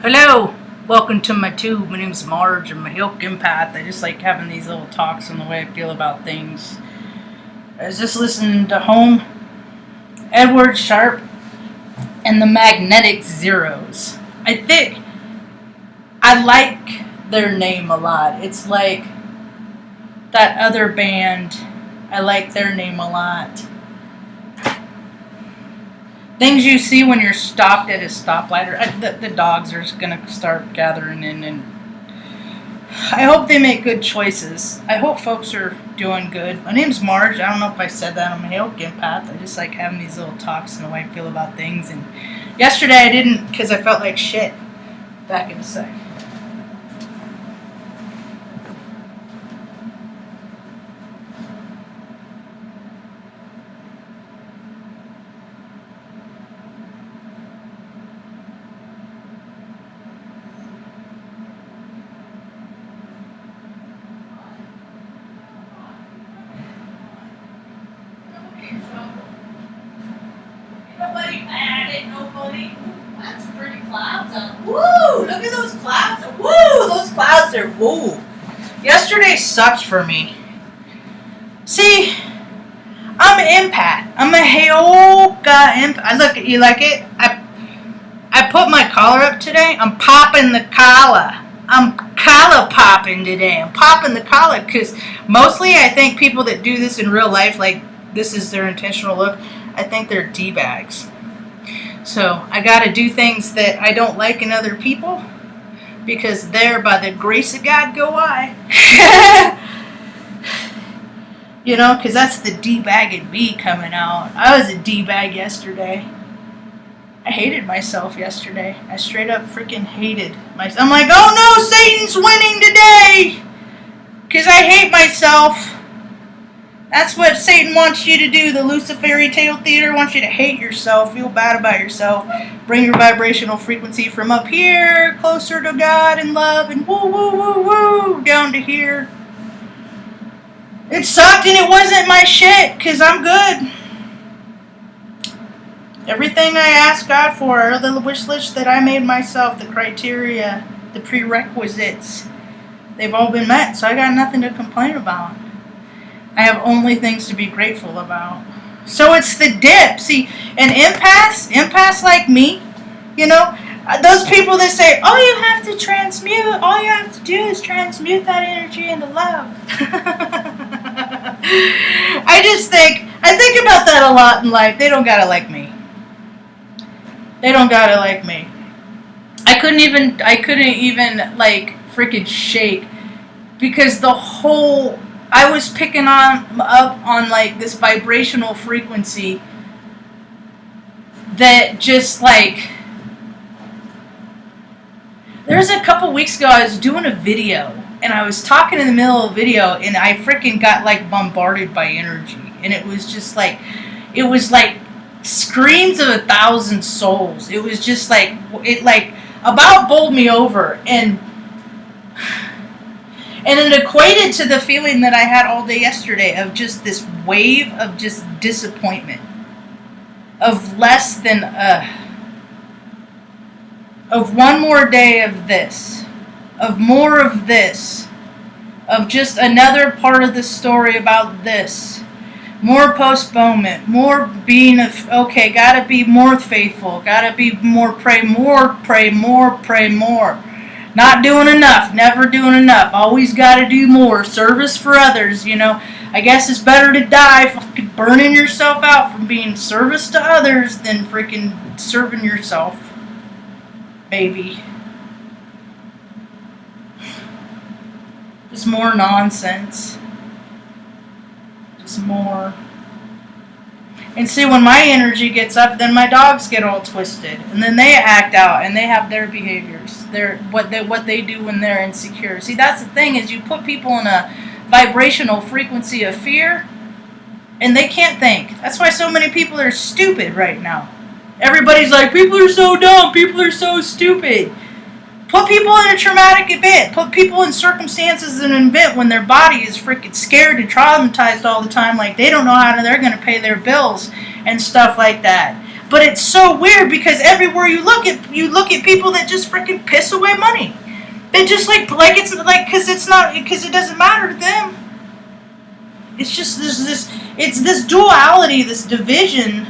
Hello, welcome to my tube. My name's Marge. I'm a Hilk empath. I just like having these little talks on the way I feel about things. I was just listening to Home, Edward Sharp, and the Magnetic Zeros. I think I like their name a lot. It's like that other band. I like their name a lot. Things you see when you're stopped at a stoplight. The dogs are going to start gathering in, and I hope they make good choices. I hope folks are doing good. My name's Marge. I don't know if I said that. I'm a Hilk empath. I just like having these little talks and the way I feel about things. And yesterday I didn't because I felt like shit. Back in a sec. Nobody mad at nobody. That's pretty clouds out. Woo! Look at those clouds. Woo! Those clouds are woo. Yesterday sucked for me. See, I'm an empath. I'm a Heyoka empath. Look, you like it? I put my collar up today. I'm popping the collar. I'm collar popping today. I'm popping the collar because mostly I think people that do this in real life, like this is their intentional look, I think they're D-bags. So I got to do things that I don't like in other people because there, by the grace of God, go I. You know, because that's the D-bag in me coming out. I was a D-bag yesterday. I hated myself yesterday. I straight up freaking hated myself. I'm like, oh no, Satan's winning today! Because I hate myself. That's what Satan wants you to do. The Luciferian Tale Theater wants you to hate yourself, feel bad about yourself, bring your vibrational frequency from up here, closer to God and love, and woo, woo, woo, woo, down to here. It sucked and it wasn't my shit, because I'm good. Everything I asked God for, or the wish list that I made myself, the criteria, the prerequisites, they've all been met, so I got nothing to complain about. I have only things to be grateful about. So it's the dip. See, an empaths like me, you know, those people that say, all you have to transmute, all you have to do is transmute that energy into love. I think about that a lot in life. They don't gotta like me. They don't gotta like me. I couldn't even like freaking shake because I was picking up on like this vibrational frequency that just like, there's a couple weeks ago I was doing a video and I was talking in the middle of a video and I freaking got like bombarded by energy, and it was just like, it was like screams of 1,000 souls. It was just like, it like about bowled me over, and it equated to the feeling that I had all day yesterday of just this wave of just disappointment. Of less than of one more day of this. Of more of this. Of just another part of the story about this. More postponement. More being okay, gotta be more faithful. Gotta be more, pray more, pray more, pray more. Not doing enough, never doing enough, always got to do more, service for others, you know. I guess it's better to die fucking burning yourself out from being service to others than freaking serving yourself, baby. Just more nonsense. Just more. And see, when my energy gets up, then my dogs get all twisted, and then they act out, and they have their behaviors, what they do when they're insecure. See, that's the thing, is you put people in a vibrational frequency of fear, and they can't think. That's why so many people are stupid right now. Everybody's like, people are so dumb, people are so stupid. Put people in a traumatic event. Put people in circumstances in an event when their body is freaking scared and traumatized all the time, like they don't know how they're going to pay their bills and stuff like that. But it's so weird because everywhere you look at people that just freaking piss away money. They just like it's like because it doesn't matter to them. It's just this duality, this division.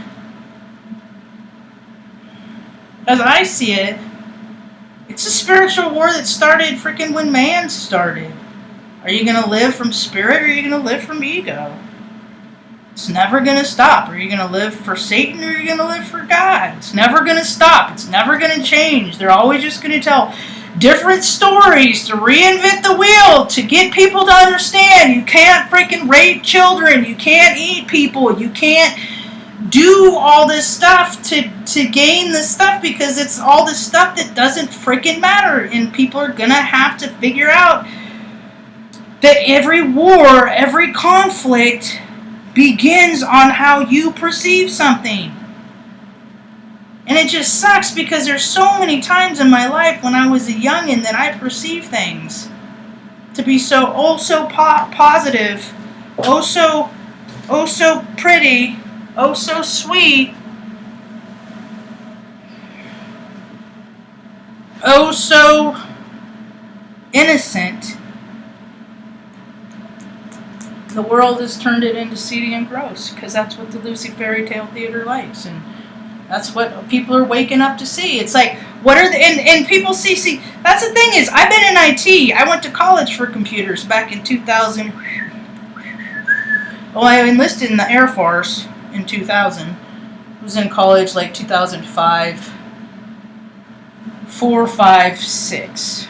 As I see it, it's a spiritual war that started freaking when man started. Are you going to live from spirit or are you going to live from ego? It's never going to stop. Are you going to live for Satan or are you going to live for God? It's never going to stop. It's never going to change. They're always just going to tell different stories to reinvent the wheel to get people to understand you can't freaking rape children. You can't eat people. You can't do all this stuff to gain this stuff because it's all this stuff that doesn't freaking matter. And people are going to have to figure out that every war, every conflict begins on how you perceive something. And it just sucks because there's so many times in my life when I was a youngin' that I perceived things to be so positive, so pretty, so sweet, so innocent. The world has turned it into seedy and gross because that's what the Lucy Fairy Tale Theater likes, and that's what people are waking up to see. It's like, what are the and people see that's the thing is, I've been in IT. I went to college for computers back in 2000. Well, I enlisted in the Air Force in 2000. I was in college like 2005, 4, 5, 6.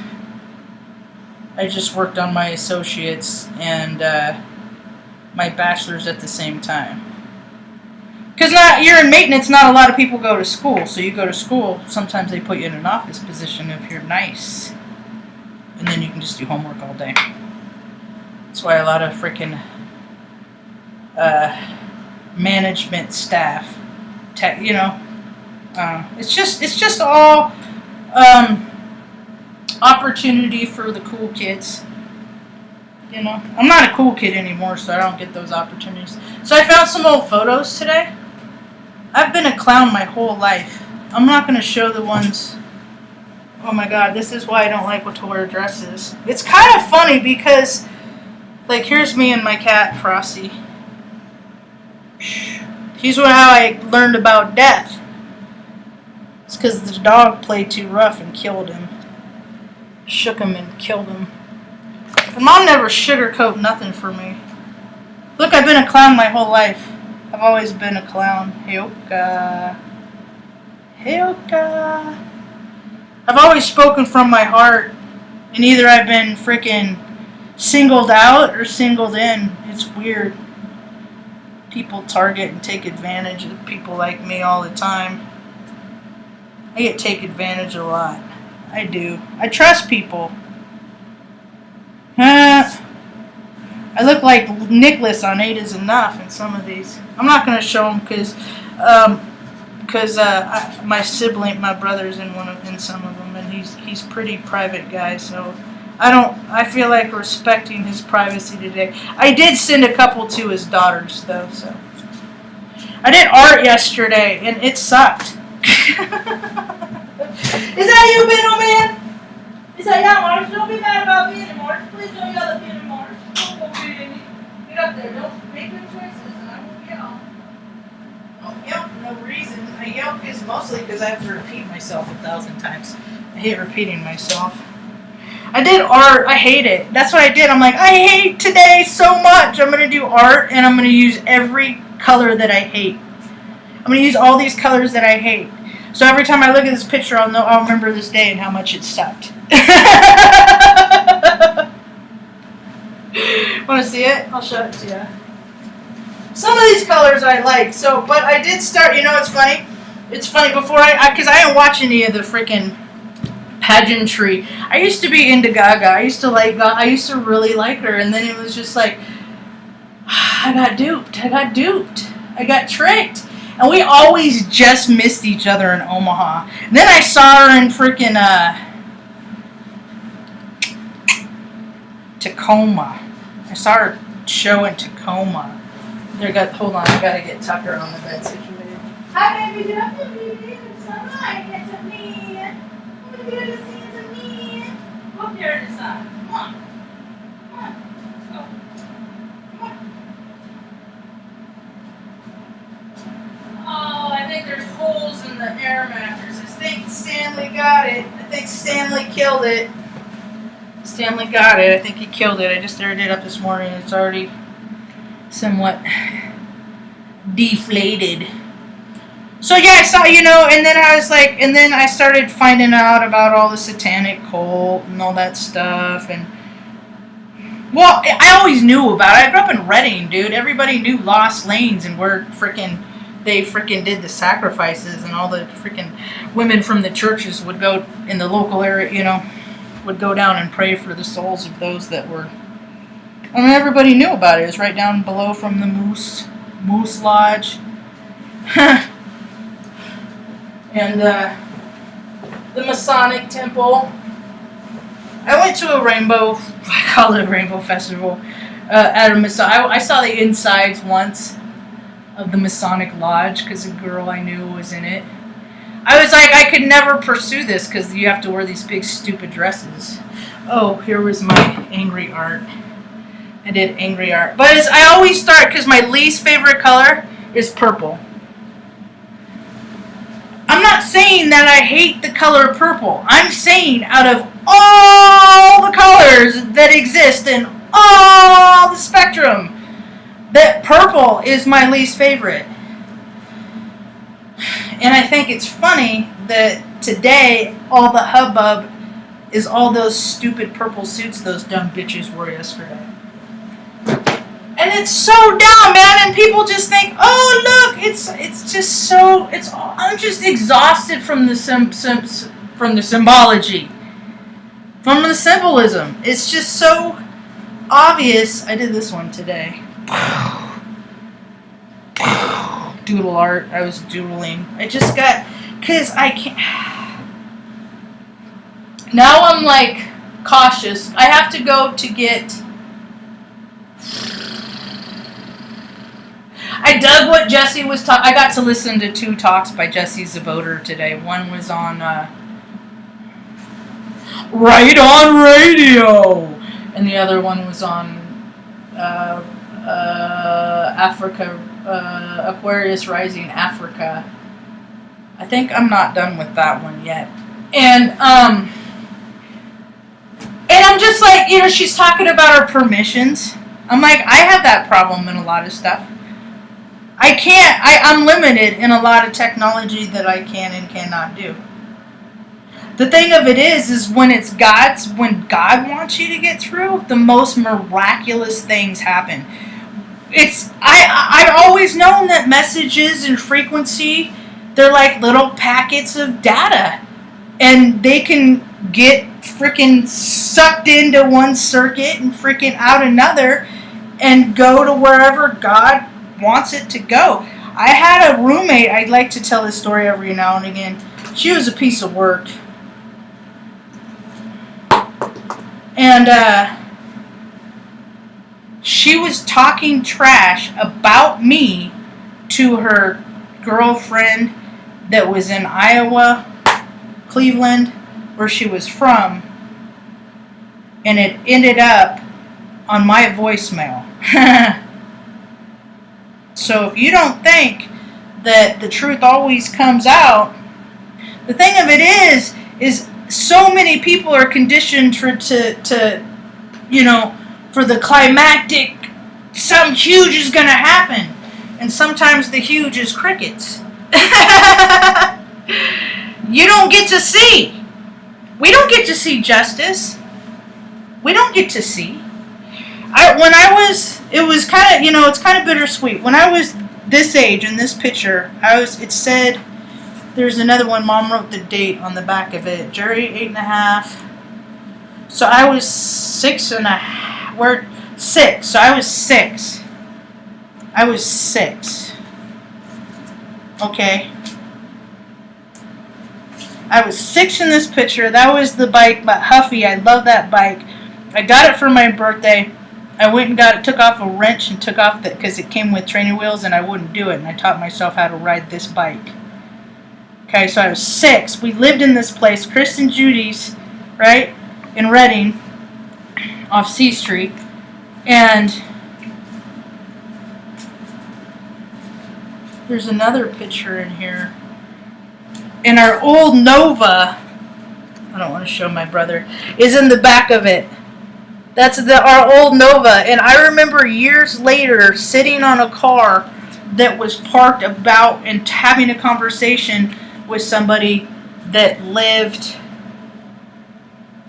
I just worked on my associates and my bachelor's at the same time. Because you're in maintenance, not a lot of people go to school. So you go to school, sometimes they put you in an office position if you're nice. And then you can just do homework all day. That's why a lot of freaking management staff, it's just all opportunity for the cool kids. I'm not a cool kid anymore, so I don't get those opportunities. So I found some old photos today. I've been a clown my whole life. I'm not going to show the ones. Oh my god, this is why I don't like to wear dresses. It's kind of funny because, like, here's me and my cat, Frosty. Here's how I learned about death. It's because the dog played too rough and killed him. Shook him and killed him. But Mom never sugarcoat nothing for me. Look, I've been a clown my whole life. I've always been a clown. Heyoka. I've always spoken from my heart. And either I've been freaking singled out or singled in. It's weird. People target and take advantage of people like me all the time. I get take advantage a lot. I do. I trust people. I look like Nicholas on 8 is Enough in some of these. I'm not going to show them because my sibling, my brother's in some of them, and he's pretty private guy, so I feel like respecting his privacy today. I did send a couple to his daughters though, so I did art yesterday and it sucked. Is that you, Benno Man? Is that you, Marge? Don't be mad about me anymore. Please don't yell at me anymore. Don't be. Get up there. Don't make good choices, and I won't yell. I don't yell for no reason. I yell mostly because I have to repeat myself 1,000 times. I hate repeating myself. I did art. I hate it. That's what I did. I'm like, I hate today so much. I'm going to do art, and I'm going to use every color that I hate. I'm going to use all these colors that I hate. So every time I look at this picture, I'll remember this day and how much it sucked. Want to see it? I'll show it to you. Some of these colors I like. But I did start. It's funny. It's funny before because I didn't watch any of the freaking pageantry. I used to be into Gaga. I used to really like her, and then it was just like I got duped. I got tricked. And we always just missed each other in Omaha. And then I saw her in freaking Tacoma. I saw her show in Tacoma. Hold on, I gotta get Tucker on the bed situated. Hi, baby. Get up, baby. It's alright. It's a me. I'm gonna get to see it's a me. Go up here to the side. Come on. Come on. Let's go. Come on. Oh, I think there's holes in the air mattress. I think Stanley got it. I think Stanley killed it. Stanley got it. I think he killed it. I just stirred it up this morning. It's already somewhat deflated. So yeah, I saw, and then I was like, and then I started finding out about all the satanic cult and all that stuff. And, well, I always knew about it. I grew up in Reading, dude. Everybody knew Lost Lanes and where they did the sacrifices, and all the freaking women from the churches would go in the local area, would go down and pray for the souls of those that were. I mean, everybody knew about it. It was right down below from the Moose Lodge. And the Masonic Temple. I went to a I call it a rainbow festival, at a I saw the insides once of the Masonic Lodge because a girl I knew was in it. I was like, I could never pursue this because you have to wear these big stupid dresses. Oh, here was my angry art. I did angry art. But I always start, because my least favorite color is purple. I'm not saying that I hate the color purple. I'm saying out of all the colors that exist in all the spectrum, that purple is my least favorite. And I think it's funny that today all the hubbub is all those stupid purple suits those dumb bitches wore yesterday. And it's so dumb, man, and people just think, oh, look, it's just so, I'm just exhausted from the symbology, from the symbolism. It's just so obvious. I did this one today. Doodle art. I was doodling. I just got, because I can't. Now I'm like cautious. I have to go to get. I dug what Jesse was talking. I got to listen to 2 talks by Jesse Zaboter today. One was on Right on Radio, and the other one was on Africa, Aquarius Rising Africa. I think I'm not done with that one yet. And I'm just like, she's talking about her permissions. I'm like, I have that problem in a lot of stuff. I'm limited in a lot of technology that I can and cannot do. The thing of it is when when God wants you to get through, the most miraculous things happen. I've always known that messages and frequency, they're like little packets of data. And they can get freaking sucked into one circuit and freaking out another and go to wherever God wants it to go. I had a roommate, I'd like to tell this story every now and again. She was a piece of work. And she was talking trash about me to her girlfriend that was in Iowa, Cleveland, where she was from. And it ended up on my voicemail. So if you don't think that the truth always comes out, the thing of it is so many people are conditioned for the climactic, something huge is going to happen. And sometimes the huge is crickets. You don't get to see. We don't get to see justice. We don't get to see. It was kind of, it's kind of bittersweet. When I was this age in this picture, it said, there's another one, Mom wrote the date on the back of it. Jerry, 8.5. So I was 6.5. We're 6. So I was 6. I was 6. Okay. I was 6 in this picture. That was the bike, but Huffy. I love that bike. I got it for my birthday. I went and took off a wrench and took off because it came with training wheels and I wouldn't do it. And I taught myself how to ride this bike. Okay, so I was 6. We lived in this place, Chris and Judy's, right, in Reading, off C Street. And there's another picture in here. And our old Nova, I don't want to show my brother, is in the back of it. That's our old Nova. And I remember years later sitting on a car that was parked about and having a conversation with somebody that lived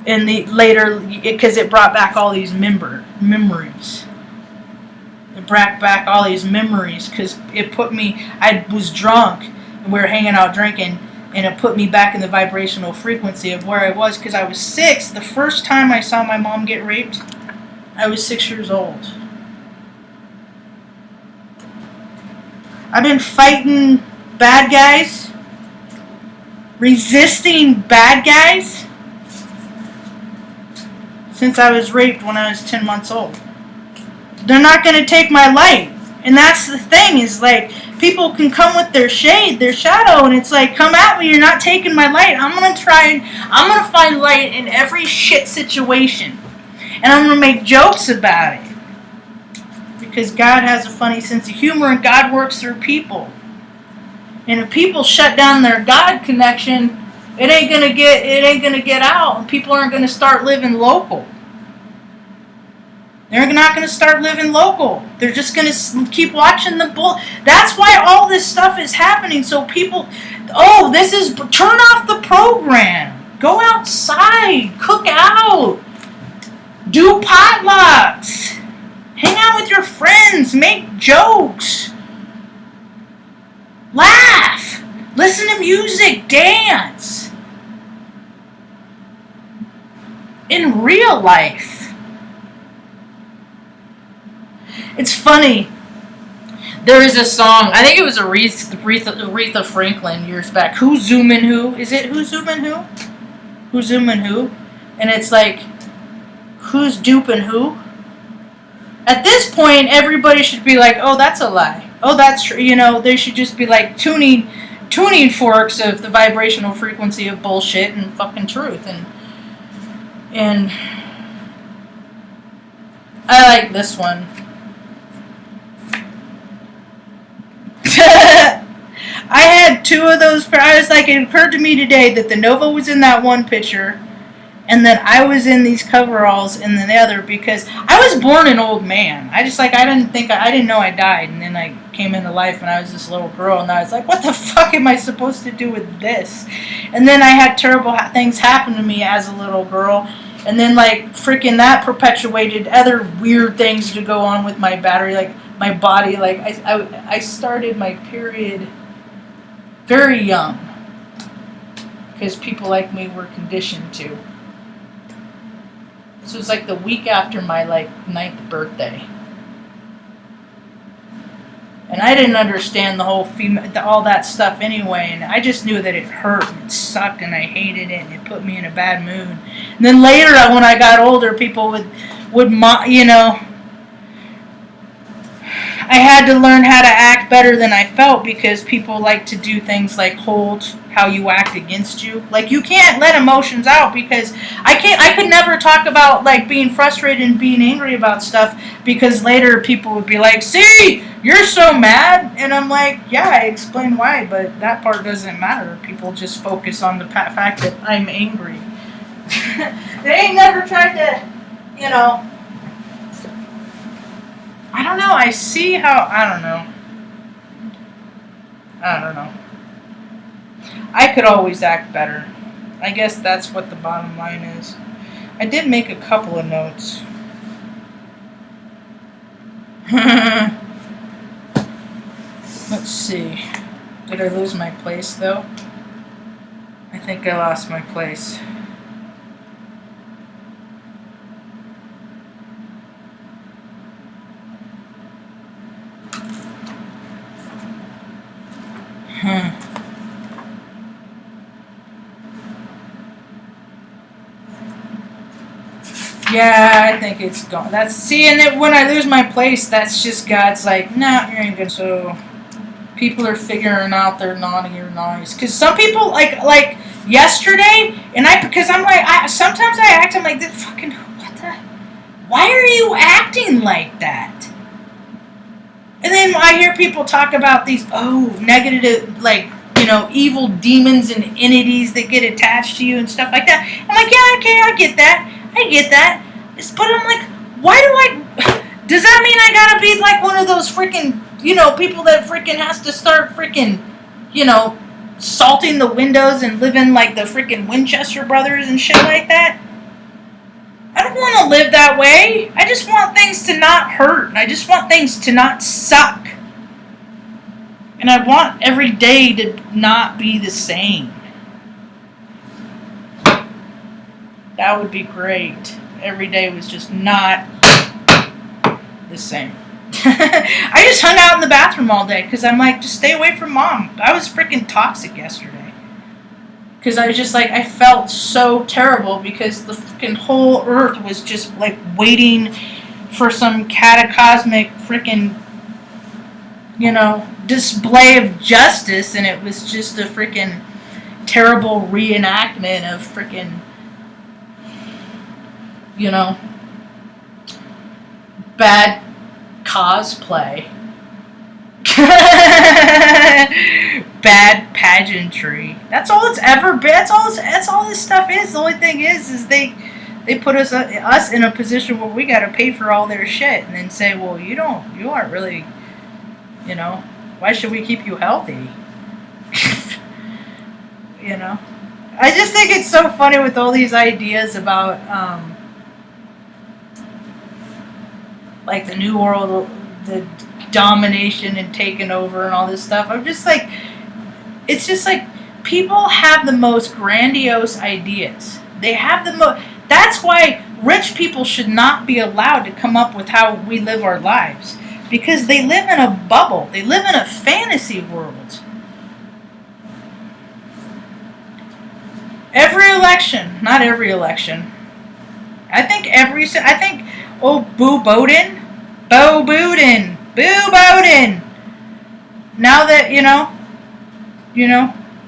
in the later, because it brought back all these memories. It brought back all these memories because it put me, I was drunk and we were hanging out drinking, and it put me back in the vibrational frequency of where I was because I was 6. The first time I saw my mom get raped, I was 6 years old. I've been fighting bad guys, resisting bad guys, since I was raped when I was 10 months old. They're not going to take my light. And that's the thing, is like, people can come with their shade, their shadow, and it's like, come at me, you're not taking my light. I'm going to find light in every shit situation. And I'm going to make jokes about it. Because God has a funny sense of humor, and God works through people. And if people shut down their God connection, it ain't gonna get out, and people aren't gonna start living local. They're not gonna start living local. They're just gonna keep watching the bull. That's why all this stuff is happening. So people, turn off the program. Go outside, cook out, do potlucks, hang out with your friends, make jokes, laugh, listen to music, dance. In real life. It's funny. There is a song, I think it was Aretha Franklin years back. Who's Zooming Who? Is it Who's Zooming Who? Who's Zooming Who? And it's like, who's duping who? At this point, everybody should be like, oh, that's a lie. Oh, that's true. You know, they should just be like tuning forks of the vibrational frequency of bullshit and fucking truth. And I like this one. I had 2 of those. I was like, it occurred to me today that the Nova was in that one picture, and that I was in these coveralls in the other, because I was born an old man. I didn't know I died, and then I came into life when I was this little girl, and I was like, what the fuck am I supposed to do with this? And then I had terrible things happen to me as a little girl, and then like freaking that perpetuated other weird things to go on with my battery, like my body. Like I started my period very young because people like me were conditioned to. So it was like the week after my 9th birthday. And I didn't understand the whole all that stuff anyway, and I just knew that it hurt and it sucked and I hated it and it put me in a bad mood. And then later, when I got older, people would I had to learn how to act better than I felt, because people like to do things like hold how you act against you. Like, you can't let emotions out, because I could never talk about like being frustrated and being angry about stuff, because later people would be like, see, you're so mad. And I'm like, yeah, I explain why, but that part doesn't matter. People just focus on the fact that I'm angry. They ain't never tried to, I don't know. I see how, I don't know. I could always act better. I guess that's what the bottom line is. I did make a couple of notes. Let's see. Did I lose my place, though? I think I lost my place. Yeah, I think it's gone. That's see, and then when I lose my place, that's just God's like, no, you ain't gonna. So people are figuring out they're naughty or nice. Because some people like yesterday, and because I'm like, sometimes I act. I'm like, this fucking what the? Why are you acting like that? And then I hear people talk about these negative evil demons and entities that get attached to you and stuff like that. I'm like, yeah, okay, I get that. But I'm like, why do I? Does that mean I gotta be like one of those freaking people that freaking has to start freaking salting the windows and living like the freaking Winchester brothers and shit like that? I don't want to live that way. I just want things to not hurt. I just want things to not suck. And I want every day to not be the same. That would be great. Every day was just not the same. I just hung out in the bathroom all day because I'm like, just stay away from mom. I was freaking toxic yesterday. Because I was just like, I felt so terrible because the freaking whole earth was just like waiting for some cataclysmic freaking, display of justice, and it was just a freaking terrible reenactment of freaking, bad cosplay. Bad pageantry. That's all it's ever been. That's all this stuff is. The only thing is they put us in a position where we got to pay for all their shit, and then say, well, you aren't really, why should we keep you healthy? I just think it's so funny with all these ideas about like the new world, the domination and taking over and all this stuff. I'm just like, it's just like people have the most grandiose ideas. They have the most. That's why rich people should not be allowed to come up with how we live our lives, because they live in a bubble. They live in a fantasy world. Every election, not every election. I think Bo Bowden. Now that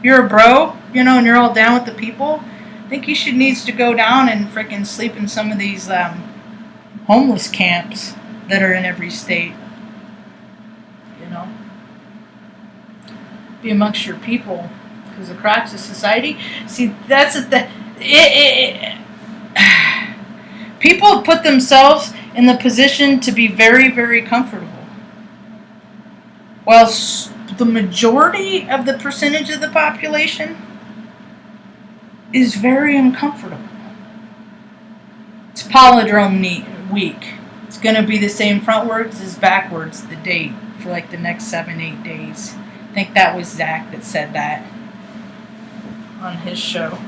you're a bro, and you're all down with the people, I think he needs to go down and frickin' sleep in some of these homeless camps that are in every state. Be amongst your people, because the cracks of society. See, that's people have put themselves in the position to be very, very comfortable, while the majority of the percentage of the population is very uncomfortable. It's palindrome week. It's going to be the same frontwards as backwards, the date, for like the next 7-8 days. I think that was Zach that said that on his show.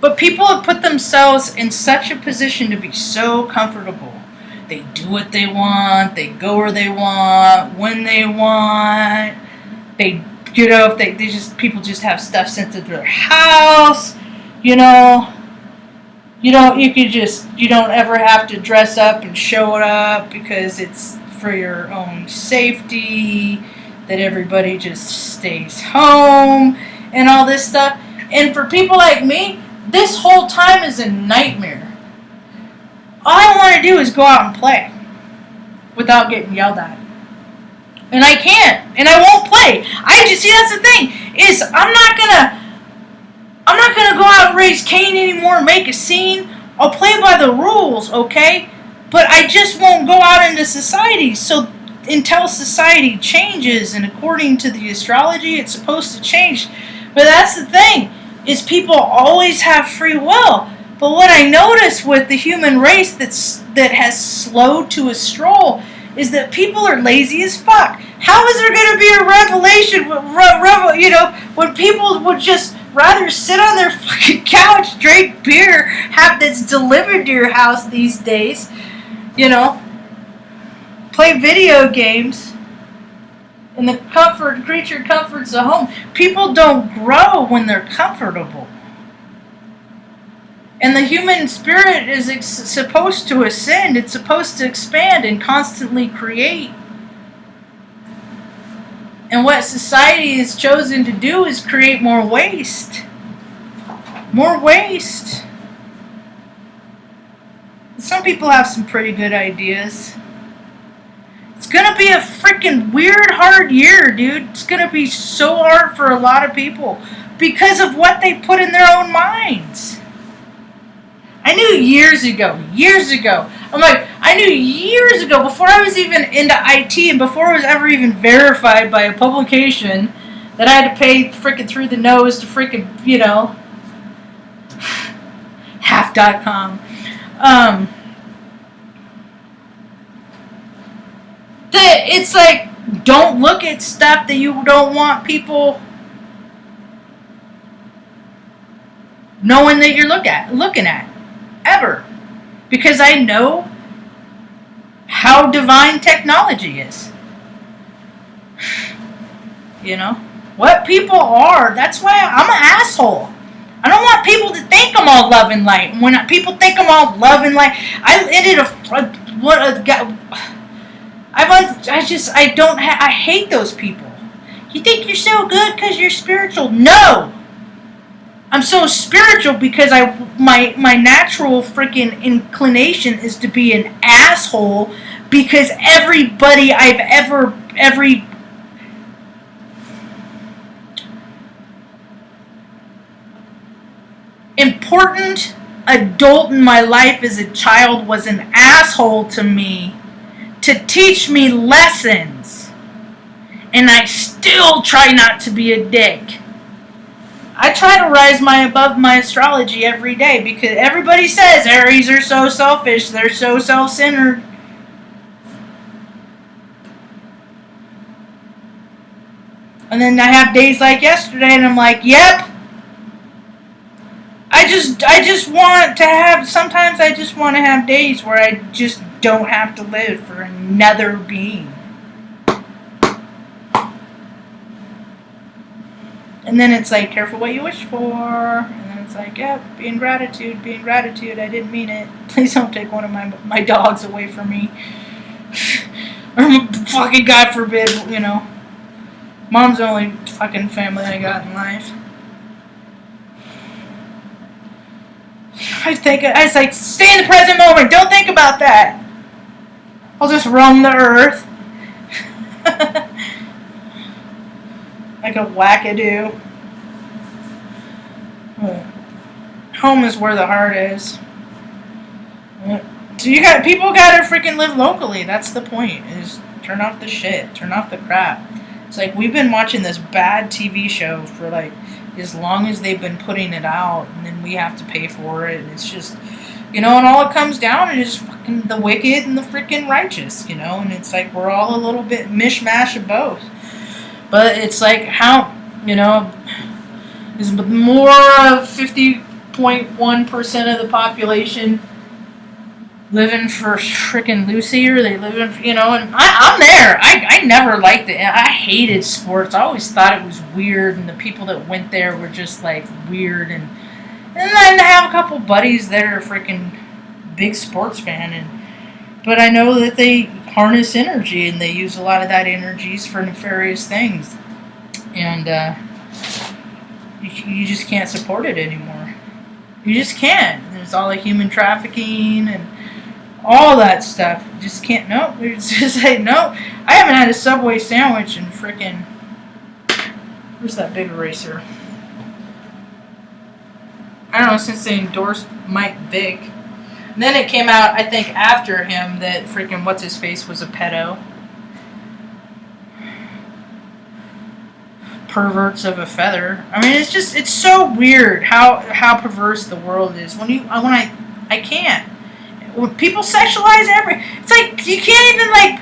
But people have put themselves in such a position to be so comfortable. They do what they want. They go where they want, when they want. If people just have stuff sent to their house. You don't ever have to dress up and show it up because it's for your own safety. That everybody just stays home and all this stuff. And for people like me, this whole time is a nightmare. All I want to do is go out and play without getting yelled at. And I can't. And I won't play. That's the thing, is I'm not gonna go out and raise Cain anymore and make a scene. I'll play by the rules, okay? But I just won't go out into society. So until society changes, and according to the astrology, it's supposed to change. But that's the thing, is people always have free will. But what I notice with the human race that has slowed to a stroll is that people are lazy as fuck. How is there going to be a revelation, when people would just rather sit on their fucking couch, drink beer, have this delivered to your house these days, play video games, and the creature comforts the home. People don't grow when they're comfortable. And the human spirit is supposed to ascend. It's supposed to expand and constantly create. And what society has chosen to do is create more waste. More waste. Some people have some pretty good ideas. It's gonna be a freaking weird, hard year, dude. It's gonna be so hard for a lot of people because of what they put in their own minds. I knew years ago, I knew years ago, before I was even into IT and before it was ever even verified by a publication, that I had to pay freaking through the nose to freaking, half.com. It's like, don't look at stuff that you don't want people knowing that you're looking at. Ever. Because I know how divine technology is. What people are, that's why I'm an asshole. I don't want people to think I'm all love and light. When people think I'm all love and light, I hate those people. You think you're so good because you're spiritual? No! I'm so spiritual because my natural freaking inclination is to be an asshole because everybody every important adult in my life as a child was an asshole to me to teach me lessons. And I still try not to be a dick. I try to rise above my astrology every day because everybody says Aries are so selfish, they're so self-centered. And then I have days like yesterday and I'm like, yep. Sometimes I just want to have days where I just don't have to live for another being. And then it's like, careful what you wish for. And then it's like, yeah, be in gratitude. I didn't mean it. Please don't take one of my dogs away from me. Or fucking God forbid, Mom's the only fucking family I got in life. I was like, stay in the present moment. Don't think about that. I'll just roam the earth. Like a wackadoo. Home is where the heart is. So people gotta freaking live locally. That's the point. Is turn off the shit. Turn off the crap. It's like we've been watching this bad TV show for like as long as they've been putting it out, and then we have to pay for it. And it's just, and all it comes down to is fucking the wicked and the freaking righteous, and it's like we're all a little bit mishmash of both. But it's like how, is more of 50.1% of the population living for freaking Lucy, or they live in, and I'm there. I never liked it. I hated sports. I always thought it was weird, and the people that went there were just like weird. And then I have a couple buddies that are freaking big sports fan, but I know that they harness energy, and they use a lot of that energies for nefarious things, and you just can't support it anymore. You just can't. There's all the human trafficking and all that stuff. You just can't. No, it's just like no. I haven't had a Subway sandwich in freaking. Where's that big eraser? I don't know, since they endorsed Mike Vick. And then it came out, I think, after him that freaking what's-his-face was a pedo. Perverts of a feather. I mean, it's so weird how perverse the world is. When I can't. When people sexualize it's like, you can't even, like,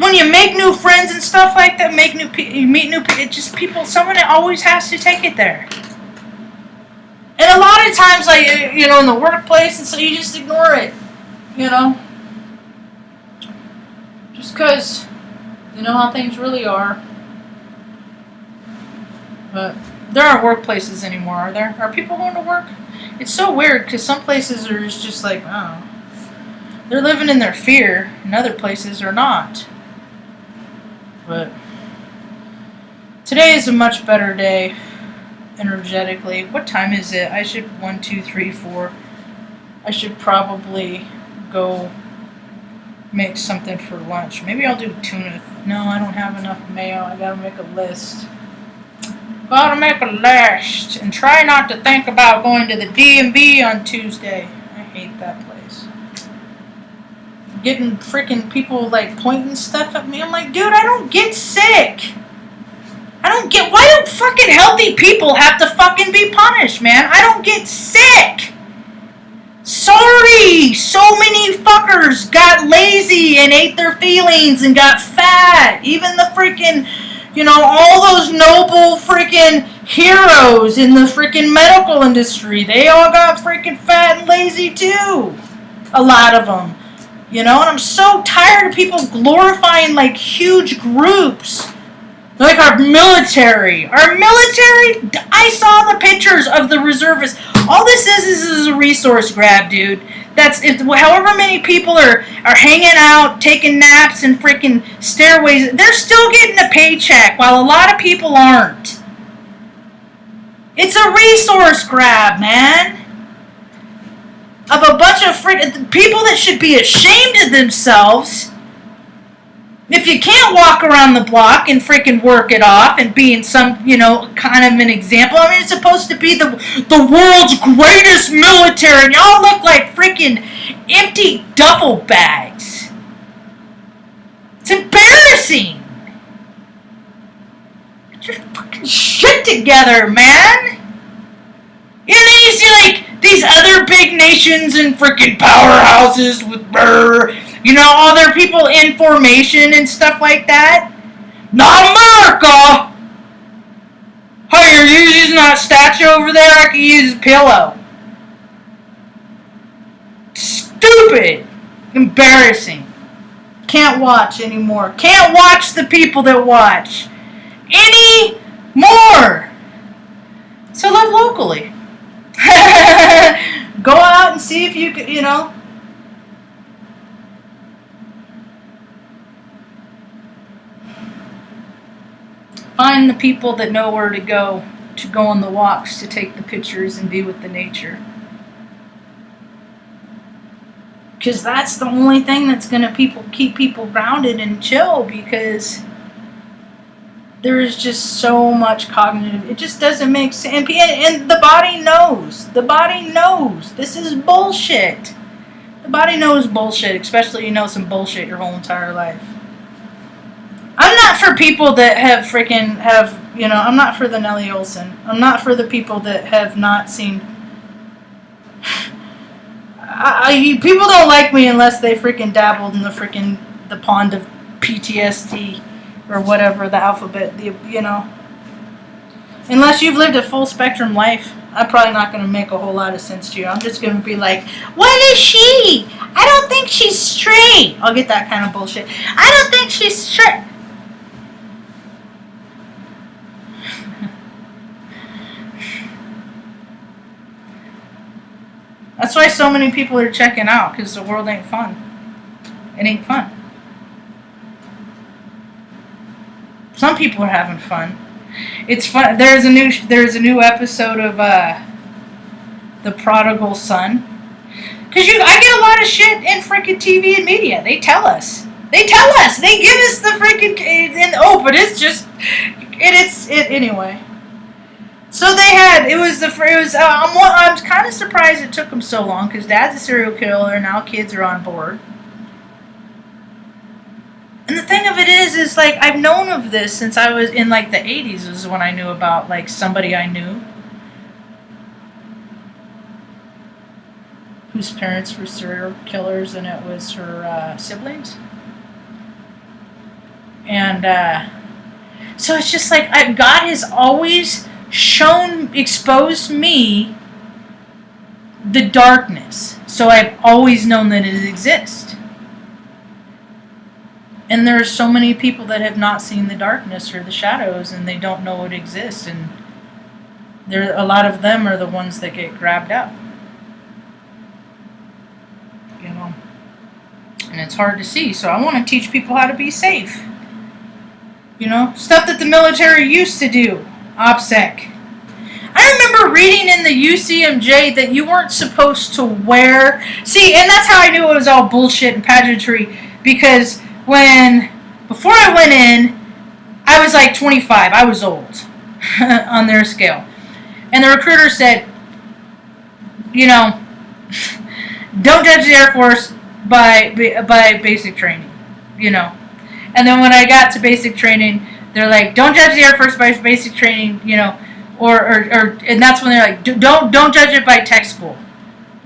when you make new friends and stuff like that, you meet new people, it's just people, someone always has to take it there. And a lot of times, like, in the workplace, and so you just ignore it, just because, how things really are. But there aren't workplaces anymore, are there? Are people going to work? It's so weird because some places are just like, oh, they're living in their fear, and other places are not. But today is a much better day, energetically. What time is it? I should 1, 2, 3, 4. I should probably go make something for lunch. Maybe I'll do tuna. No, I don't have enough mayo. I gotta make a list. Gotta make a list and try not to think about going to the DMV on Tuesday. I hate that place. Getting freaking people like pointing stuff at me. I'm like, dude, I don't get sick. I don't get, why do fucking healthy people have to fucking be punished, man? I don't get sick. Sorry, so many fuckers got lazy and ate their feelings and got fat. Even the freaking, all those noble freaking heroes in the freaking medical industry, they all got freaking fat and lazy too. A lot of them. And I'm so tired of people glorifying like huge groups. Like our military. I saw the pictures of the reservists. All this is a resource grab, dude. However many people are hanging out, taking naps and freaking stairways, they're still getting a paycheck while a lot of people aren't. It's a resource grab, man. Of a bunch of freaking people that should be ashamed of themselves. If you can't walk around the block and freaking work it off and being some, kind of an example. I mean, it's supposed to be the world's greatest military, and y'all look like freaking empty duffel bags. It's embarrassing. Get your fucking shit together, man. And then you see, like, these other big nations and freaking powerhouses with all their people in formation and stuff like that. Not America! Hey, you're using that statue over there? I can use a pillow. Stupid! Embarrassing. Can't watch anymore. Can't watch the people that watch anymore. So live locally. Go out and see if you can, find the people that know where to go on the walks, to take the pictures and be with the nature. Because that's the only thing that's going to keep people grounded and chill, because there is just so much cognitive. It just doesn't make sense. And the body knows. The body knows. This is bullshit. The body knows bullshit, especially some bullshit your whole entire life. I'm not for people that have I'm not for the Nelly Olsen. I'm not for the people that have not seen. People don't like me unless they freaking dabbled in the pond of PTSD or whatever, the alphabet, Unless you've lived a full spectrum life, I'm probably not going to make a whole lot of sense to you. I'm just going to be like, what is she? I don't think she's straight. I'll get that kind of bullshit. I don't think she's straight. That's why so many people are checking out, because the world ain't fun. It ain't fun. Some people are having fun. It's fun. There's a new episode of The Prodigal Son. Because I get a lot of shit in freaking TV and media. They tell us. They give us the freaking but it's just anyway. So I'm kind of surprised it took them so long, because Dad's a serial killer, now kids are on board. And the thing of it is like, I've known of this since I was in like the 80s was when I knew about like somebody I knew whose parents were serial killers, and it was her siblings. And so it's just like, God has always exposed me the darkness. So I've always known that it exists. And there are so many people that have not seen the darkness or the shadows, and they don't know it exists. And A lot of them are the ones that get grabbed up. You know, and it's hard to see. So I want to teach people how to be safe. You know, stuff that the military used to do. OPSEC. I remember reading in the UCMJ that you weren't supposed to wear. See, and that's how I knew it was all bullshit and pageantry. Because before I went in, I was like 25. I was old on their scale. And the recruiter said, you know, don't judge the Air Force by basic training, you know. And then when I got to basic training, they're like, don't judge the Air Force by basic training, you know, and that's when they're like, don't judge it by tech school.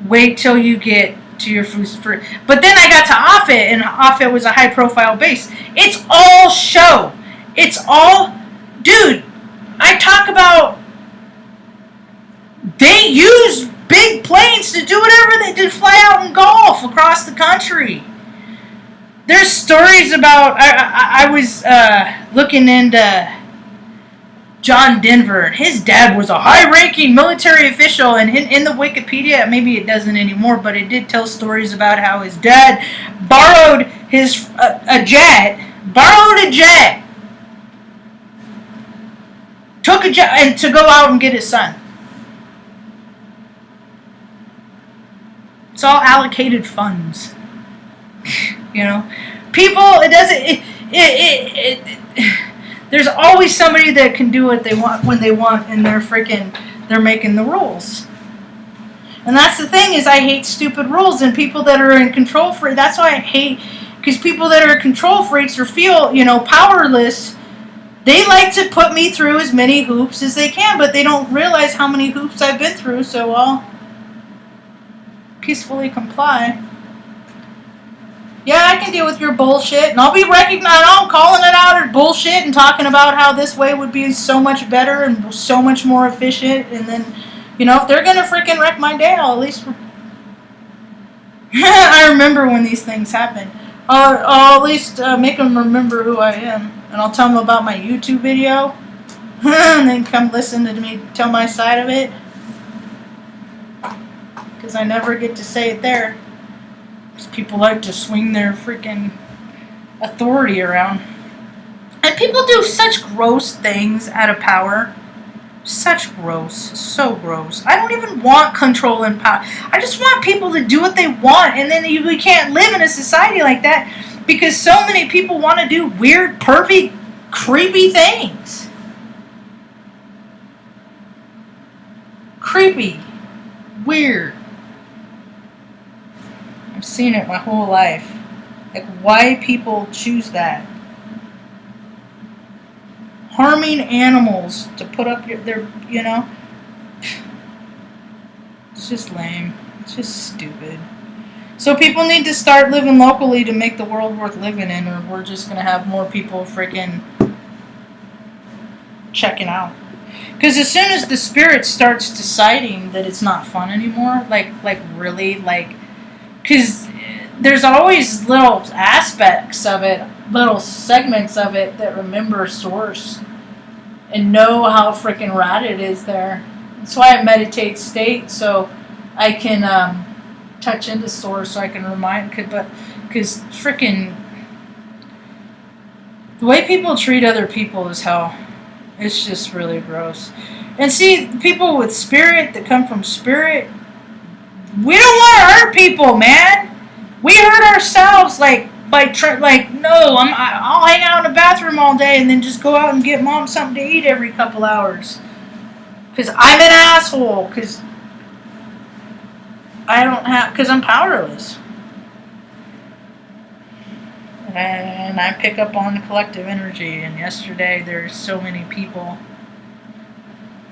Wait till you get to your first. But then I got to Offutt, and Offutt was a high profile base. It's all show. It's all, dude. I talk about they use big planes to do whatever they do, fly out and golf across the country. There's stories about, I was looking into John Denver, and his dad was a high-ranking military official, and in the Wikipedia, maybe it doesn't anymore, but it did tell stories about how his dad borrowed a jet, took a jet, and to go out and get his son. It's all allocated funds. You know, people, there's always somebody that can do what they want when they want, and they're making the rules. And that's the thing, is I hate stupid rules, and people that are in control freaks. That's why I hate, because people that are control freaks or feel, you know, powerless, they like to put me through as many hoops as they can, but they don't realize how many hoops I've been through, so I'll peacefully comply. Yeah, I can deal with your bullshit, and I'll be recognized. I'm calling it out as bullshit and talking about how this way would be so much better and so much more efficient. And then, you know, if they're gonna freaking wreck my day, I'll at least. I remember when these things happen. I'll at least make them remember who I am, and I'll tell them about my YouTube video, and then come listen to me tell my side of it, because I never get to say it there. People like to swing their freaking authority around. And people do such gross things out of power. So gross. I don't even want control and power. I just want people to do what they want. And then we can't live in a society like that, because so many people want to do weird, pervy, creepy things. Creepy. Weird. I've seen it my whole life. Like, why people choose that? Harming animals to put up their, you know? It's just lame. It's just stupid. So people need to start living locally to make the world worth living in, or we're just going to have more people freaking checking out. Because as soon as the spirit starts deciding that it's not fun anymore, like really, like, because there's always little aspects of it, little segments of it that remember source and know how freaking rad it is there. That's why I meditate state, so I can touch into source, so I can remind, because freaking the way people treat other people is hell. It's just really gross. And see, people with spirit that come from spirit, we don't want to hurt people, man. We hurt ourselves, no, I'll hang out in the bathroom all day and then just go out and get mom something to eat every couple hours. Because I'm an asshole. Because I'm powerless. And I pick up on collective energy. And yesterday there's so many people.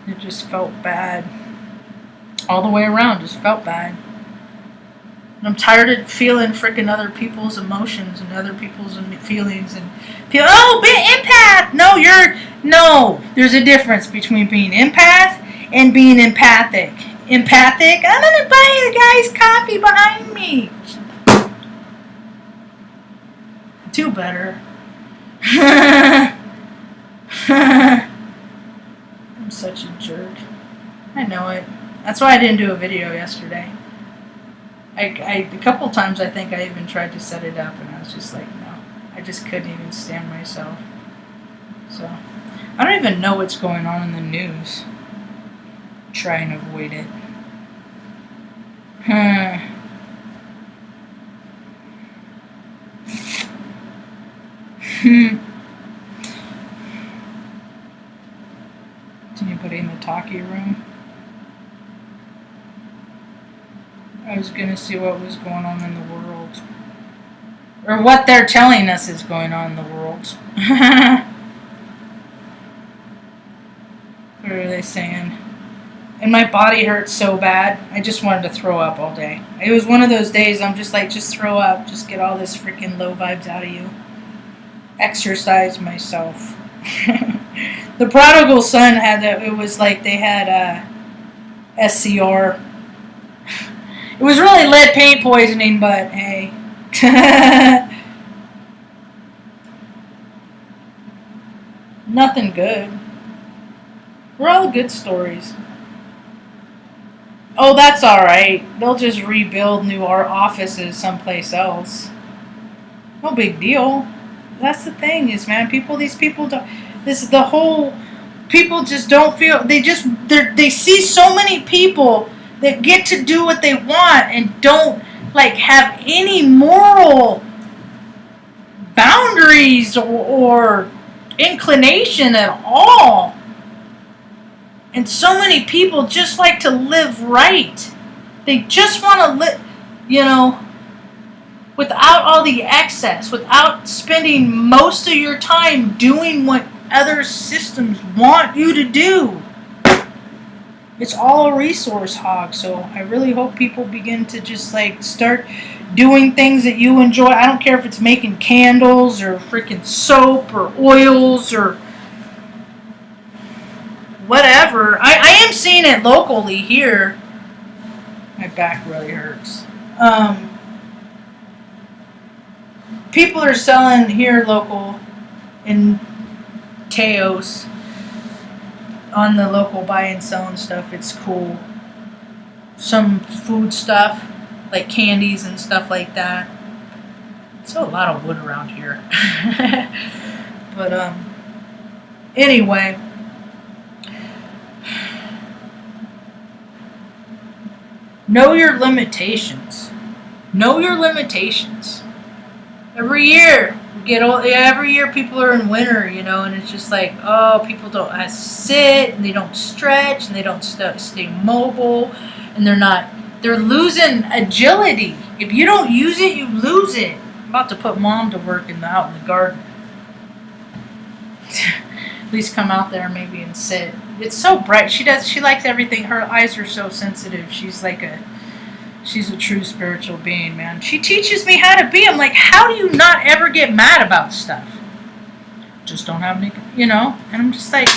It just felt bad. All the way around, just felt bad. And I'm tired of feeling freaking other people's emotions and other people's feelings and people. Oh, be empath. No. There's a difference between being empath and being empathic. Empathic. I'm gonna buy the guy's coffee behind me. Do better. I'm such a jerk. I know it. That's why I didn't do a video yesterday. A couple times I think I even tried to set it up, and I was just like, no. I just couldn't even stand myself. So, I don't even know what's going on in the news. Try and avoid it. Is anybody in the talkie room? I was gonna see what was going on in the world. Or what they're telling us is going on in the world. What are they saying? And my body hurts so bad, I just wanted to throw up all day. It was one of those days I'm just like, just throw up. Just get all this freaking low vibes out of you. Exercise myself. The prodigal son had it was like they had SCR. It was really lead paint poisoning, but hey. Nothing good. We're all good stories. Oh, that's alright. They'll just rebuild new art offices someplace else. No big deal. That's the thing is, man, these people don't, this is the whole, people just don't feel, they see so many people that get to do what they want and don't, like, have any moral boundaries or inclination at all. And so many people just like to live right. They just want to live, without all the excess, without spending most of your time doing what other systems want you to do. It's all a resource hog, so I really hope people begin to just like start doing things that you enjoy. I don't care if it's making candles or freaking soap or oils or whatever. I am seeing it locally here. My back really hurts. People are selling here local in Teos on the local buy and selling stuff. It's cool. Some food stuff like candies and stuff like that. There's a lot of wood around here. But anyway, know your limitations. Know your limitations. Every year people are in winter, and it's just like, oh, people don't sit, and they don't stretch, and they don't stay mobile, and they're losing agility. If you don't use it, you lose it. I'm about to put Mom to work out in the garden. At least come out there maybe and sit. It's so bright. She likes everything. Her eyes are so sensitive. She's a true spiritual being, man. She teaches me how to be. I'm like, how do you not ever get mad about stuff? Just don't have any, And I'm just like,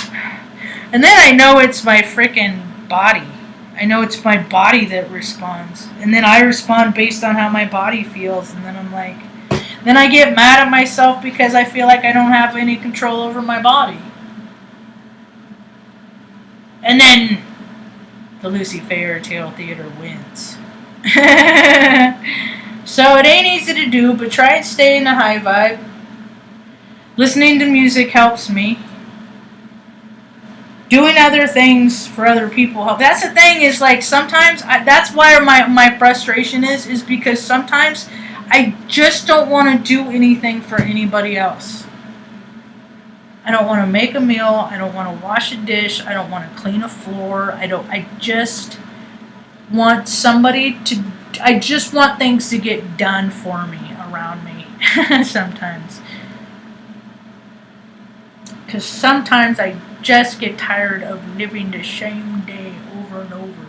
and then I know it's my freaking body. I know it's my body that responds. And then I respond based on how my body feels. And then I'm like, then I get mad at myself because I feel like I don't have any control over my body. And then the Lucy Fairy Tale Theater wins. So it ain't easy to do, but try and stay in the high vibe. Listening to music helps me. Doing other things for other people helps. That's the thing is, like, sometimes that's why my frustration is because sometimes I just don't want to do anything for anybody else. I don't want to make a meal. I don't want to wash a dish. I don't want to clean a floor. I just want I just want things to get done for me, around me, sometimes. Because sometimes I just get tired of living the same day over and over.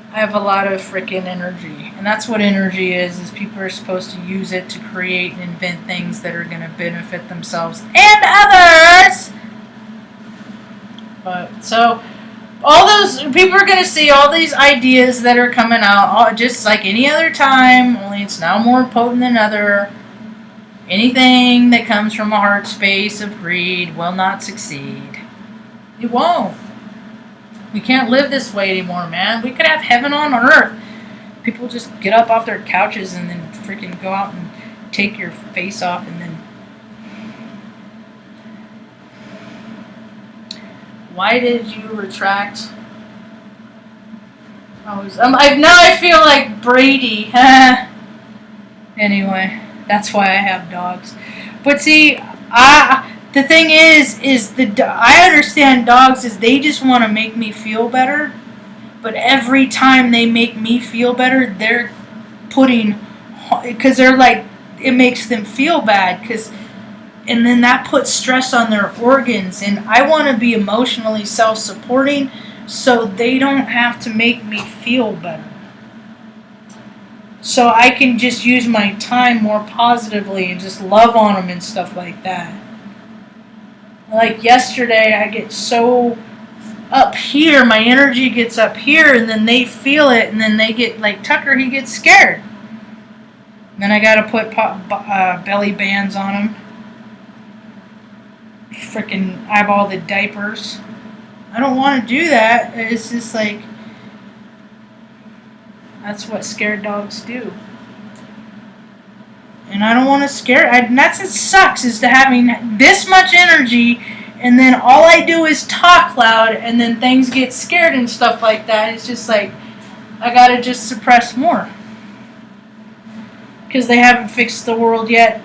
I have a lot of freaking energy. And that's what energy is people are supposed to use it to create and invent things that are going to benefit themselves and others. But, so, all those, people are going to see all these ideas that are coming out, just like any other time, only it's now more potent than ever. Anything that comes from a heart space of greed will not succeed. It won't. We can't live this way anymore, man. We could have heaven on earth. People just get up off their couches and then freaking go out and take your face off and then... Why did you retract? I feel like Brady. Anyway, that's why I have dogs. But see, the thing is I understand dogs is they just want to make me feel better. But every time they make me feel better, they're putting, because they're like, it makes them feel bad, and then that puts stress on their organs. And I want to be emotionally self-supporting so they don't have to make me feel better. So I can just use my time more positively and just love on them and stuff like that. Like yesterday, I get so up here, my energy gets up here, and then they feel it, and then they get, like Tucker, he gets scared. And then I gotta put belly bands on him. Freaking eyeball the diapers. I don't want to do that. It's just like, that's what scared dogs do. And I don't want to scare. And that's what sucks, is to having this much energy, and then all I do is talk loud, and then things get scared and stuff like that. It's just like, I gotta just suppress more. Because they haven't fixed the world yet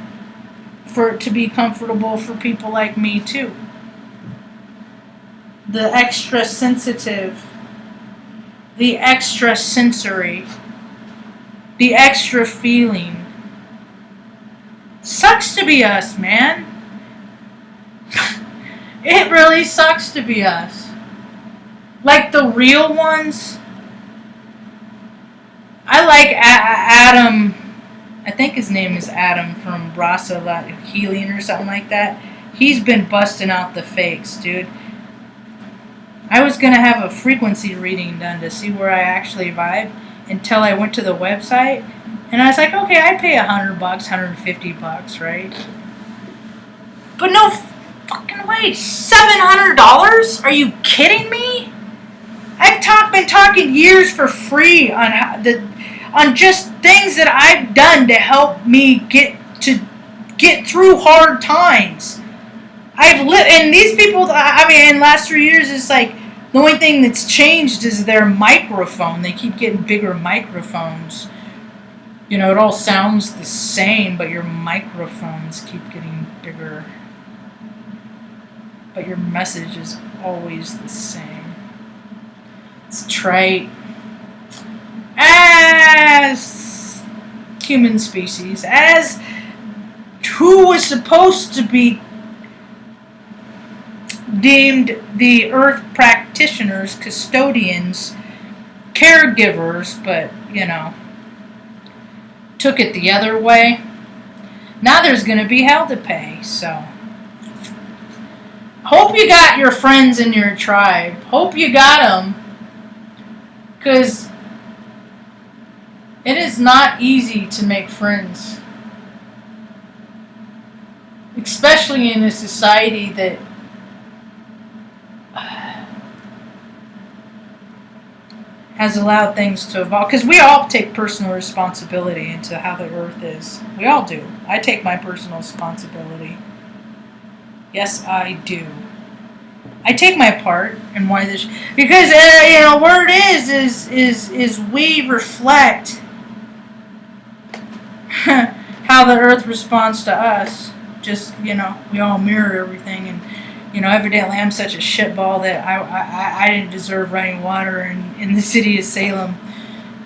for it to be comfortable for people like me too. The extra sensitive, the extra sensory, the extra feeling. Sucks to be us, man. It really sucks to be us. Like the real ones. I like Adam. I think his name is Adam from Rasa Healing or something like that. He's been busting out the fakes, dude. I was going to have a frequency reading done to see where I actually vibe until I went to the website. And I was like, okay, I pay $100, $150, right? But no fucking way, $700? Are you kidding me? I've been talking years for free on just things that I've done to help me get through hard times. I've lived, and these people, I mean, in the last 3 years, it's like the only thing that's changed is their microphone. They keep getting bigger microphones. You know, it all sounds the same, but your microphones keep getting bigger. But your message is always the same. It's trite. As human species, as who was supposed to be deemed the earth practitioners, custodians, caregivers, but, you know, took it the other way. Now there's going to be hell to pay, so. Hope you got your friends in your tribe. Hope you got them. Because it is not easy to make friends. Especially in a society that has allowed things to evolve. Because we all take personal responsibility into how the earth is. We all do. I take my personal responsibility. Yes, I do. I take my part in why this, because you know where it is we reflect how the earth responds to us. Just, you know, we all mirror everything, and you know, evidently I'm such a shitball that I didn't deserve running water in the city of Salem,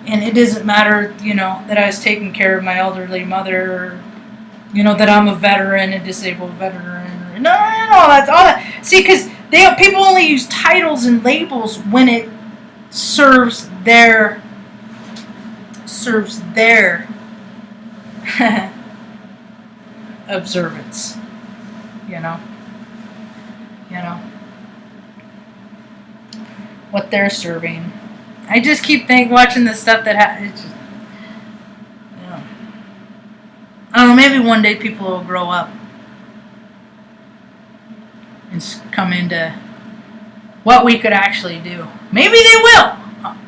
and it doesn't matter, you know, that I was taking care of my elderly mother, or, you know, that I'm a veteran, a disabled veteran. No, that's all that. See, because people only use titles and labels when it serves their observance. You know what they're serving. I just keep watching the stuff that it's just, you know. I don't know. maybe one day people will grow up and come into what we could actually do. Maybe they will.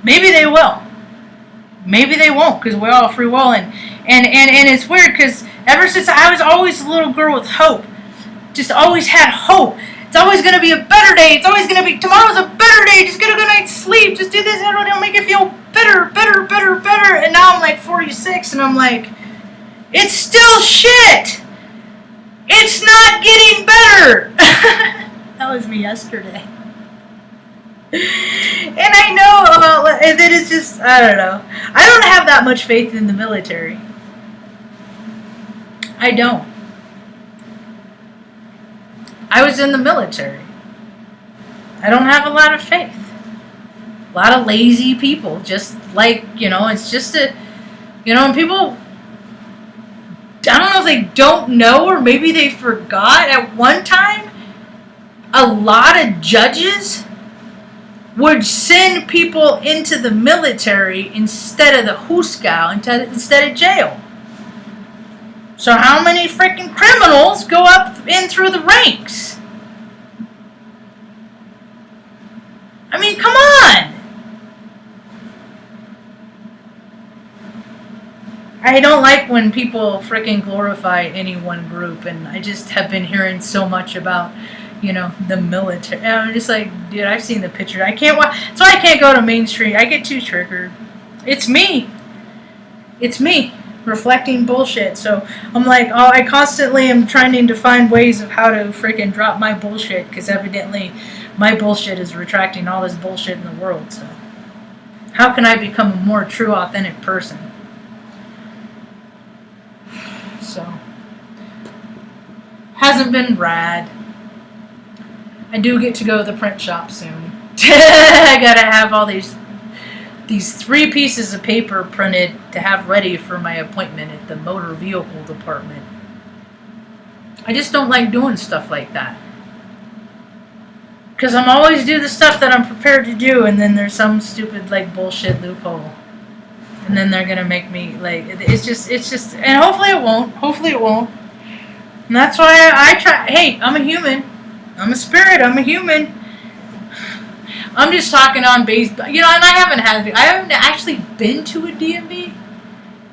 Maybe they will. Maybe they won't, because we're all free will. And it's weird, because ever since I was always a little girl with hope, just always had hope. It's always going to be a better day. It's always going to be, tomorrow's a better day. Just get a good night's sleep. Just do this, and it'll make it feel better. And now I'm like 46, and I'm like, it's still shit. It's not getting better. That was me yesterday. And I know that it's just, I don't know. I don't have that much faith in the military. I don't. I was in the military. I don't have a lot of faith. A lot of lazy people, just like, it's just and people, I don't know if they don't know or maybe they forgot. At one time, a lot of judges would send people into the military instead of the Huskow, instead of jail. So how many freaking criminals go up in through the ranks? I mean, come on! I don't like when people freaking glorify any one group, and I just have been hearing so much about, the military. And I'm just like, dude, I've seen the picture. I can't watch. That's why I can't go to Main Street. I get too triggered. It's me. It's me reflecting bullshit. So I'm like, I constantly am trying to find ways of how to freaking drop my bullshit, because evidently my bullshit is retracting all this bullshit in the world. So how can I become a more true, authentic person? So hasn't been rad. I do get to go to the print shop soon. I gotta have all these 3 pieces of paper printed to have ready for my appointment at the motor vehicle department. I just don't like doing stuff like that. Because I'm always do the stuff that I'm prepared to do, and then there's some stupid bullshit loophole. And then they're gonna make me it's just, and hopefully it won't. And that's why I try. Hey, I'm a human. I'm a spirit. I'm a human. I'm just talking on base, and I haven't actually been to a DMV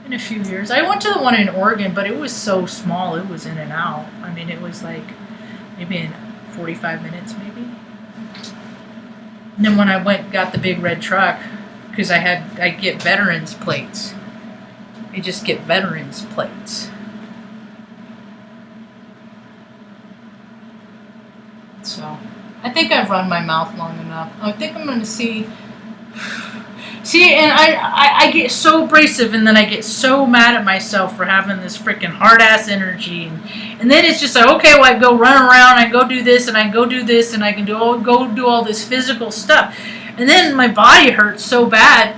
in a few years. I went to the one in Oregon, but it was so small. It was in and out. I mean, it was maybe in 45 minutes, maybe. And then when I got the big red truck, because I get veterans plates. I just get veterans plates. So, I think I've run my mouth long enough. I think I'm going to see, and I get so abrasive, and then I get so mad at myself for having this freaking hard-ass energy, and then it's just like, okay, well, I go run around, I go do this, and I go do this, and I can go do all this physical stuff, and then my body hurts so bad,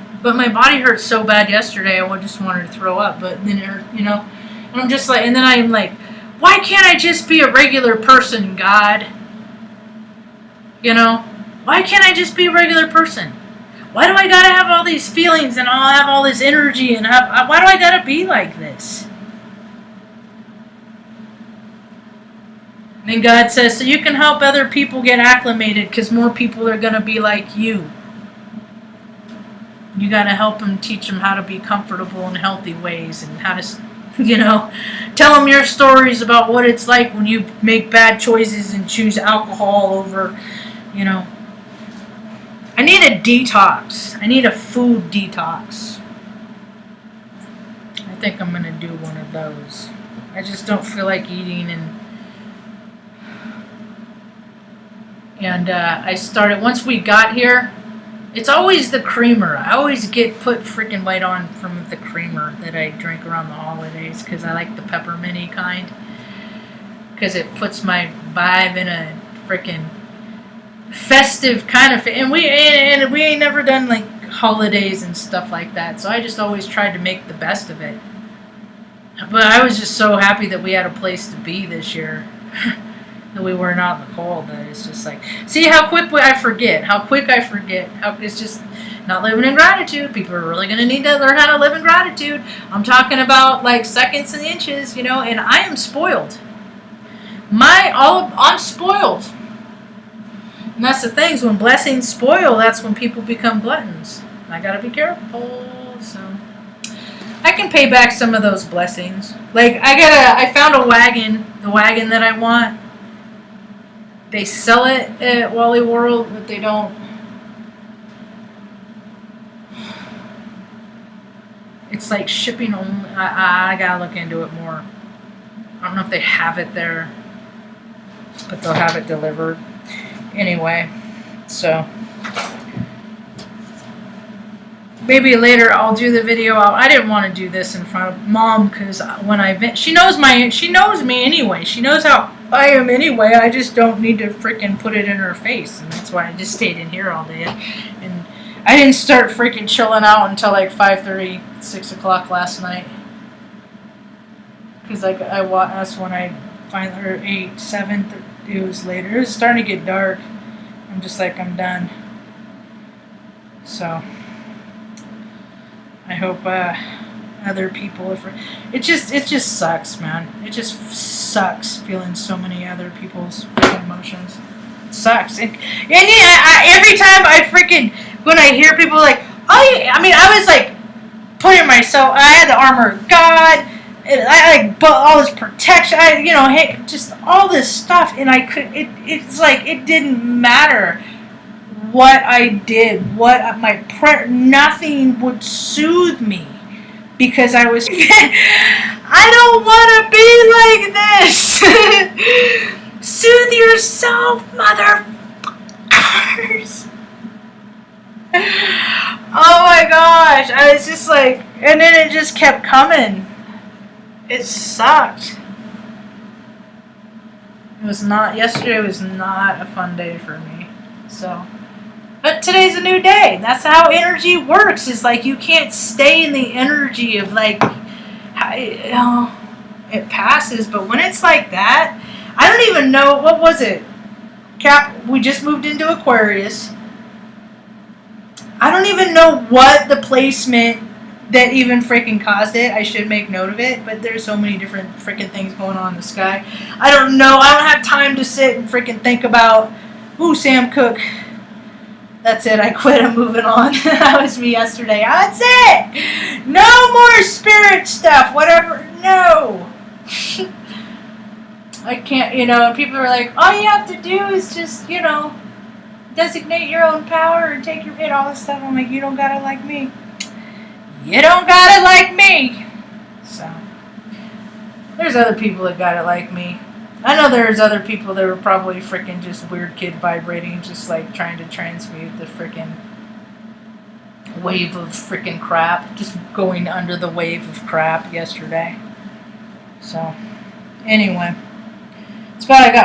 yesterday, I just wanted to throw up, but then, and I'm just like, and then I'm like, why can't I just be a regular person, God? Why can't I just be a regular person? Why do I gotta have all these feelings and I'll have all this energy and why do I gotta be like this? And God says, so you can help other people get acclimated, because more people are gonna be like you. You gotta help them, teach them how to be comfortable in healthy ways, and how to, tell them your stories about what it's like when you make bad choices and choose alcohol over, I need a detox. I need a food detox. I think I'm going to do one of those. I just don't feel like eating, and I started, once we got here, it's always the creamer. I always get put freaking weight on from the creamer that I drink around the holidays, because I like the pepperminty kind, because it puts my vibe in a freaking festive kind of, and we ain't never done holidays and stuff like that, so I just always tried to make the best of it. But I was just so happy that we had a place to be this year, that we weren't out in the cold. That it's just see how quick I forget. How it's just, Not living in gratitude. People are really going to need to learn how to live in gratitude. I'm talking about like seconds and inches, you know, and I am spoiled. I'm spoiled. And that's the thing, is when blessings spoil, that's when people become gluttons. I gotta be careful, so I can pay back some of those blessings. Like I found a wagon, the wagon that I want. They sell it at Wally World, but they don't. It's like shipping only. I gotta look into it more. I don't know if they have it there, but they'll have it delivered. Anyway, so maybe later I'll do the video. I didn't want to do this in front of Mom because when she knows me anyway. She knows how I am anyway. I just don't need to freaking put it in her face, and that's why I just stayed in here all day. And I didn't start freaking chilling out until like 5:30, 6 o'clock last night. Because that's when I finally, or 8, 7. It was later. It was starting to get dark. I'm just like, I'm done. So I hope other people. It just sucks, man. It just sucks feeling so many other people's freaking emotions. It sucks. And yeah, every time when I hear people like, oh, I mean, I was like putting myself. I had the armor of God. I like all this protection, just all this stuff, and I could. It's like it didn't matter what I did, what my prayer. Nothing would soothe me because I was. I don't want to be like this. Soothe yourself, motherfuckers. Oh my gosh! I was just like, and then it just kept coming. It sucked. Yesterday was not a fun day for me. So, but today's a new day. That's how energy works. Is like you can't stay in the energy of like, it passes. But when it's like that, I don't even know, what was it? We just moved into Aquarius. I don't even know what the placement that even freaking caused it. I should make note of it, but there's so many different freaking things going on in the sky. I don't know. I don't have time to sit and freaking think about, Sam Cooke. That's it. I quit. I'm moving on. That was me yesterday. That's it. No more spirit stuff. Whatever. No. I can't, people are like, all you have to do is just, designate your own power and take your hit, all this stuff. I'm like, you don't gotta like me. You don't got it like me. So, there's other people that got it like me. I know there's other people that were probably freaking just weird kid vibrating, just like trying to transmute the freaking wave of freaking crap. Just going under the wave of crap yesterday. So, anyway. That's about I got